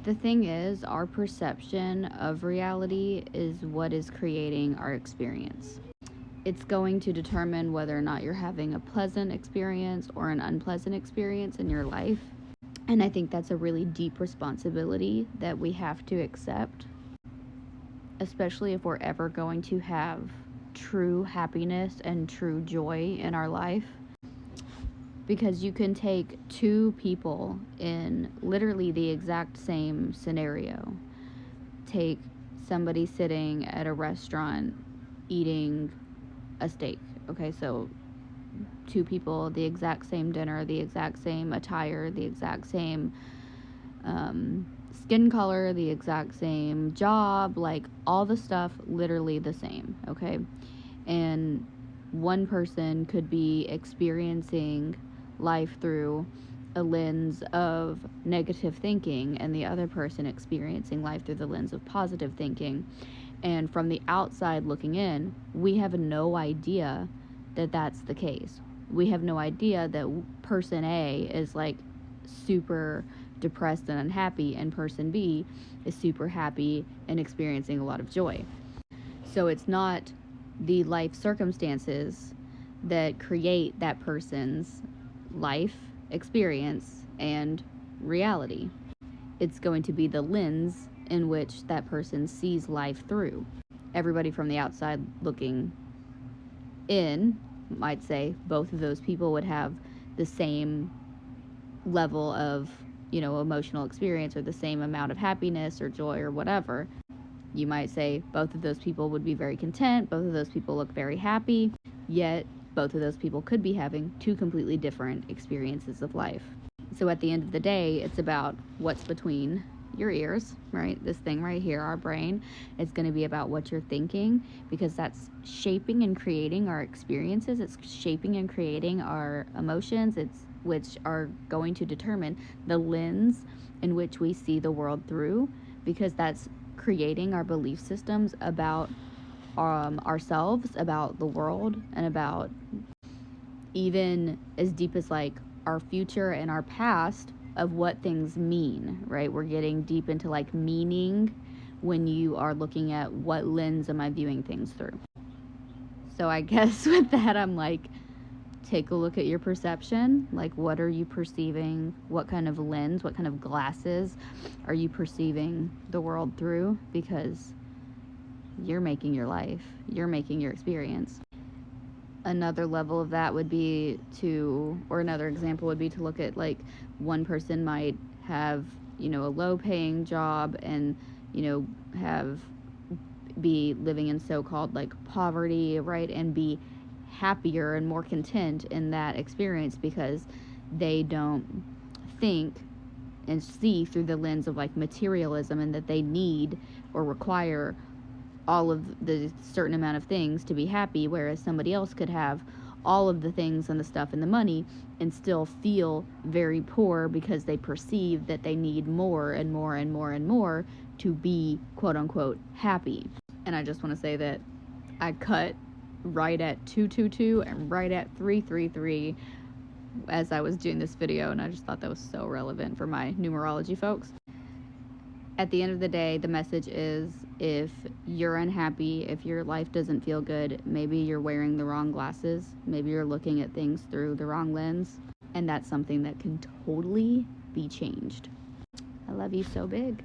The thing is, our perception of reality is what is creating our experience. It's going to determine whether or not you're having a pleasant experience or an unpleasant experience in your life. And I think that's a really deep responsibility that we have to accept, especially if we're ever going to have true happiness and true joy in our life. Because you can take two people in literally the exact same scenario. Take somebody sitting at a restaurant eating a steak. Okay, so two people, the exact same dinner, the exact same attire, the exact same skin color, the exact same job, like all the stuff literally the same, okay? And one person could be experiencing life through a lens of negative thinking, and the other person experiencing life through the lens of positive thinking. And from the outside looking in, we have no idea that that's the case. We have no idea that person A is like super depressed and unhappy, and person B is super happy and experiencing a lot of joy. So it's not the life circumstances that create that person's life experience and reality. It's going to be the lens in which that person sees life through. Everybody from the outside looking in might say both of those people would have the same level of, emotional experience, or the same amount of happiness or joy or whatever. You might say both of those people would be very content, both of those people look very happy, yet both of those people could be having two completely different experiences of life. So at the end of the day, it's about what's between your ears, right? This thing right here, our brain, it's going to be about what you're thinking, because that's shaping and creating our experiences. It's shaping and creating our emotions. Which are going to determine the lens in which we see the world through, because that's creating our belief systems about ourselves, about the world, and about even as deep as like our future and our past of what things mean, right? We're getting deep into like meaning when you are looking at what lens am I viewing things through. So I guess with that, I'm like, take a look at your perception. Like, what are you perceiving? What kind of lens, what kind of glasses are you perceiving the world through? Because you're making your life, you're making your experience. Another level of that would be or another example would be to look at like one person might have, a low paying job and, be living in so-called like poverty, right? And be happier and more content in that experience because they don't think and see through the lens of like materialism, and that they need or require all of the certain amount of things to be happy, whereas somebody else could have all of the things and the stuff and the money and still feel very poor because they perceive that they need more and more and more and more to be quote unquote happy. And I just want to say that I cut right at 222 and right at 333 as I was doing this video, and I just thought that was so relevant for my numerology folks. At the end of the day, the message is, if you're unhappy, if your life doesn't feel good, maybe you're wearing the wrong glasses, maybe you're looking at things through the wrong lens, and that's something that can totally be changed. I love you so big.